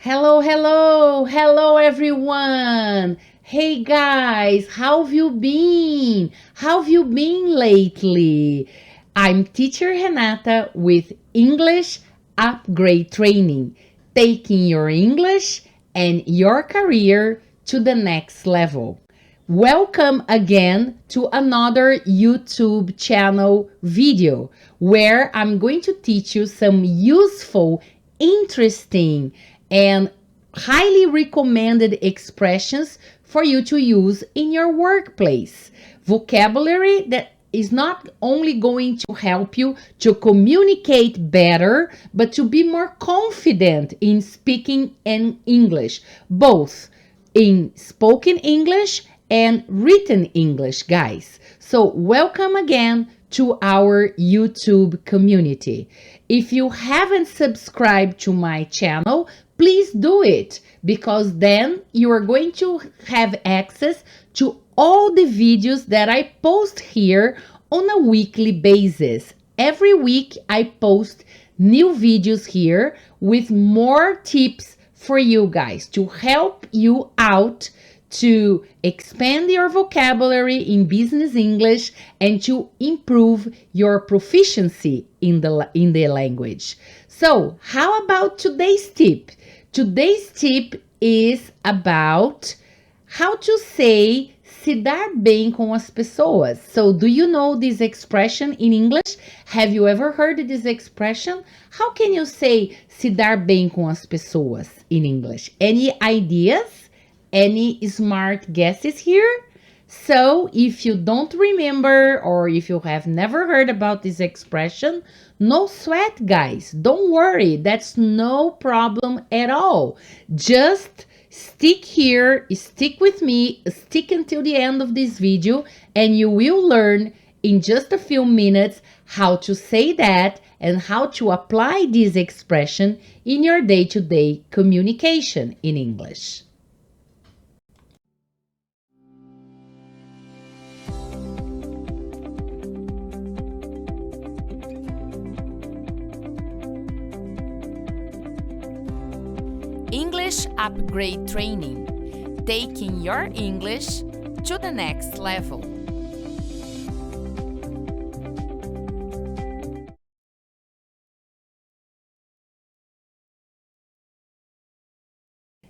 Hello, hello, hello everyone. Hey guys, how have you been? How have you been lately? I'm teacher Renata with English Upgrade Training, taking your English and your career to the next level. Welcome again to another YouTube channel video where I'm going to teach you some useful, interesting, and highly recommended expressions for you to use in your workplace. Vocabulary that is not only going to help you to communicate better, but to be more confident in speaking in English, both in spoken English and written English, guys. So welcome again to our YouTube community. If you haven't subscribed to my channel, please do it, because then you are going to have access to all the videos that I post here on a weekly basis. Every week I post new videos here with more tips for you guys to help you out to expand your vocabulary in business English and to improve your proficiency in the language. So, how about today's tip? Today's tip is about how to say se dar bem com as pessoas. So, do you know this expression in English? Have you ever heard this expression? How can you say se dar bem com as pessoas in English? Any ideas? Any smart guesses here? So, if you don't remember or if you have never heard about this expression, no sweat, guys. Don't worry. That's no problem at all. Just stick here, stick with me, stick until the end of this video, and you will learn in just a few minutes how to say that and how to apply this expression in your day-to-day communication in English. English Upgrade Training, taking your English to the next level.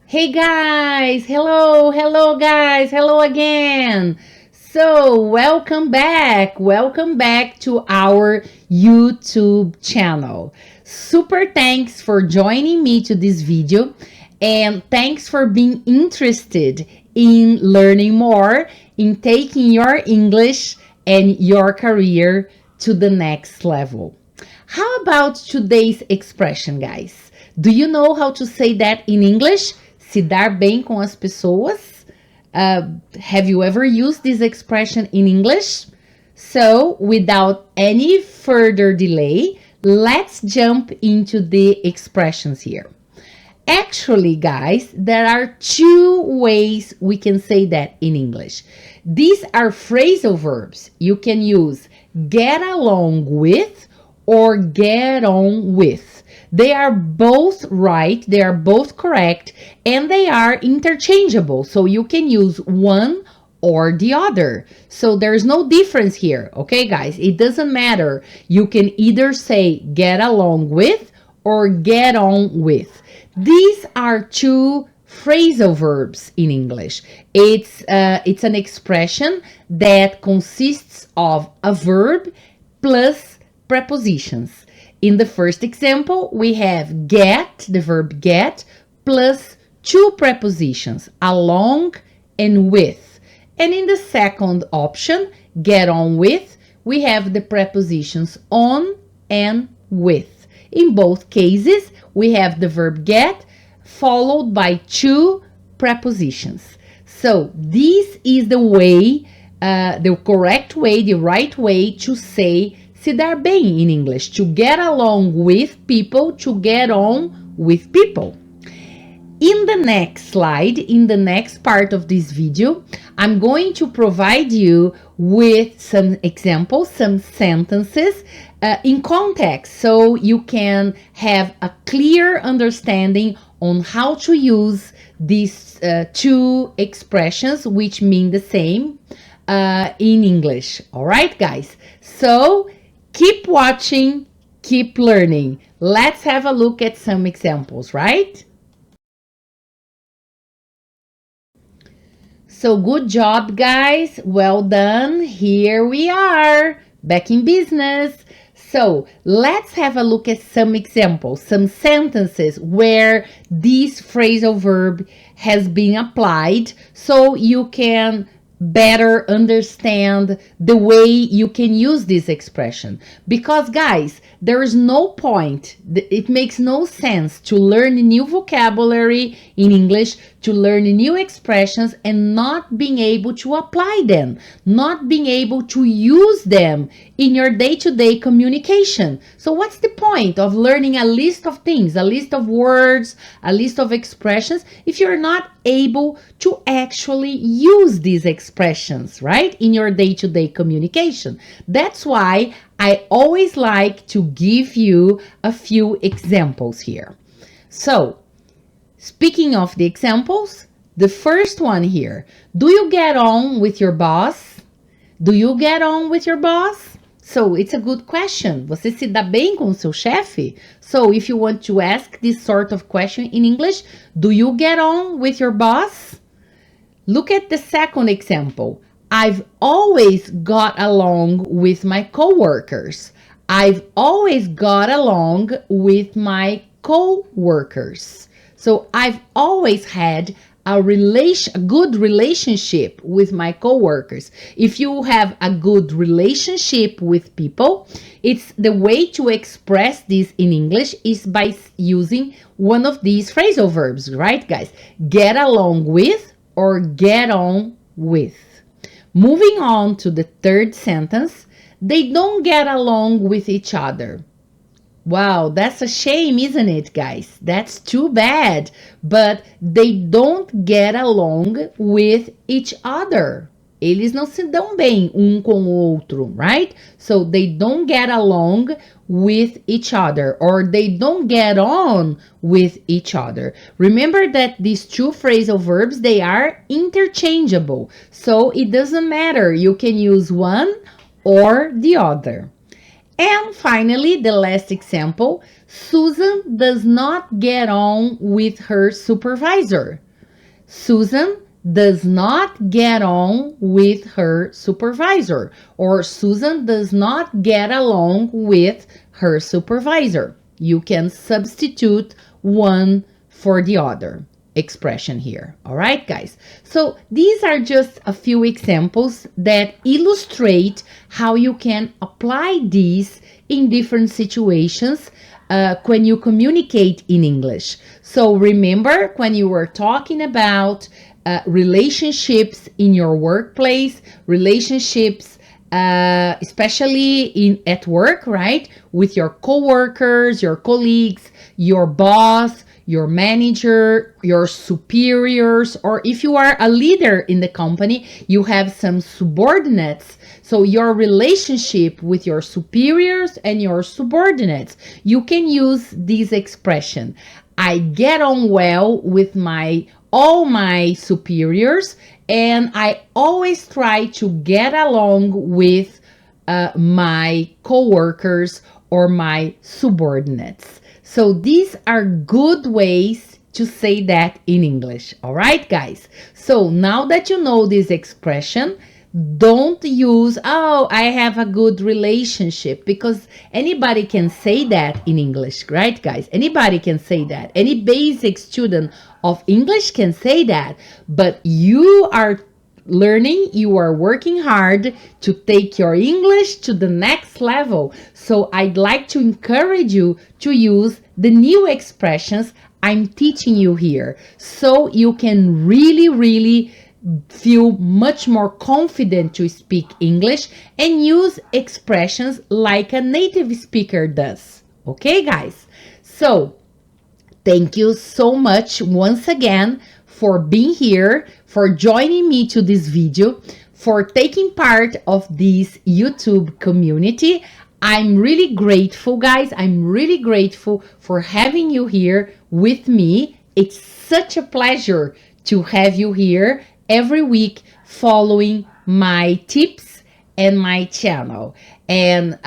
Hey guys, hello guys, hello again. So welcome back to our YouTube channel. Super thanks for joining me to this video, and thanks for being interested in learning more, in taking your English and your career to the next level. How about today's expression, guys? Do you know how to say that in English? Se dar bem com as pessoas. Have you ever used this expression in English? So, without any further delay, let's jump into the expressions here. Actually, guys, there are two ways we can say that in English. These are phrasal verbs. You can use get along with or get on with. They are both right, they are both correct, and they are interchangeable. So you can use one or the other. So there's no difference here, okay, guys? It doesn't matter. You can either say get along with or get on with. These are two phrasal verbs in English. It's an expression that consists of a verb plus prepositions. In the first example, we have get, the verb get, plus two prepositions, along and with. And in the second option, get on with, we have the prepositions on and with. In both cases, we have the verb get followed by two prepositions. So this is the way, the correct way, the right way to say se dar bem in English, to get along with people, to get on with people. In the next slide, in the next part of this video, I'm going to provide you with some examples, some sentences in context, so you can have a clear understanding on how to use these two expressions which mean the same in English. All right, guys? So keep watching, keep learning. Let's have a look at some examples, right? So good job, guys. Well done. Here we are, back in business. So let's have a look at some examples, some sentences where this phrasal verb has been applied so you can better understand the way you can use this expression. Because guys, there is no point, it makes no sense to learn new vocabulary in English, to learn new expressions and not being able to apply them, not being able to use them in your day-to-day communication. So what's the point of learning a list of things, a list of words, a list of expressions, if you're not able to actually use these expressions, right, in your day-to-day communication? That's why I always like to give you a few examples here. So, speaking of the examples, the first one here, do you get on with your boss? Do you get on with your boss? So, it's a good question. Você se dá bem com o seu chefe? So, if you want to ask this sort of question in English, do you get on with your boss? Look at the second example. I've always got along with my coworkers. I've always got along with my coworkers. So I've always had a good relationship with my coworkers. If you have a good relationship with people, it's the way to express this in English is by using one of these phrasal verbs, right, guys? Get along with or get on with. Moving on to the third sentence, they don't get along with each other. Wow, that's a shame, isn't it, guys? That's too bad. But they don't get along with each other. Eles não se dão bem com o outro, right? So they don't get along with each other, or they don't get on with each other. Remember that these two phrasal verbs, they are interchangeable. So it doesn't matter. You can use one or the other. And finally, the last example, Susan does not get on with her supervisor. Susan does not get on with her supervisor, or Susan does not get along with her supervisor. You can substitute one for the other expression here. All right, guys? So these are just a few examples that illustrate how you can apply these in different situations when you communicate in English. So remember when you were talking about relationships in your workplace, relationships especially at work, right? With your coworkers, your colleagues, your boss, your manager, your superiors, or if you are a leader in the company, you have some subordinates. So your relationship with your superiors and your subordinates, you can use this expression. I get on well with all my superiors, and I always try to get along with my coworkers or my subordinates. So these are good ways to say that in English. All right, guys? So now that you know this expression, don't use, oh, I have a good relationship, because anybody can say that in English, right, guys? Anybody can say that. Any basic student of English can say that, but you are learning, you are working hard to take your English to the next level. So I'd like to encourage you to use the new expressions I'm teaching you here, so you can really feel much more confident to speak English and use expressions like a native speaker does. Okay, guys? So Thank you so much once again for being here, for joining me to this video, for taking part of this YouTube community. I'm really grateful, guys. I'm really grateful for having you here with me. It's such a pleasure to have you here every week following my tips and my channel. And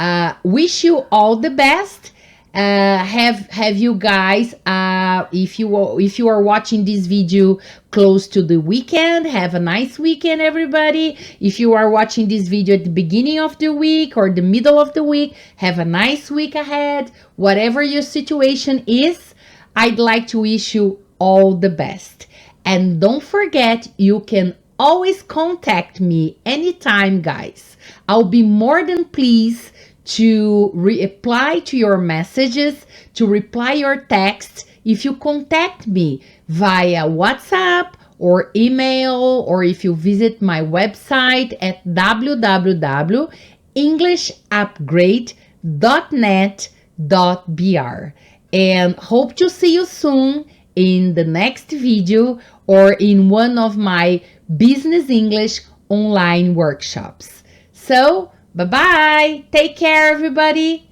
wish you all the best. Have you guys, if you are watching this video close to the weekend, have a nice weekend, everybody. If you are watching this video at the beginning of the week or the middle of the week, have a nice week ahead. Whatever your situation is, I'd like to wish you all the best. And don't forget, you can always contact me anytime, guys. I'll be more than pleased to reply to your messages, to reply your texts if you contact me via WhatsApp or email, or if you visit my website at www.englishupgrade.net.br. And hope to see you soon in the next video or in one of my business English online workshops. So, bye-bye. Take care, everybody.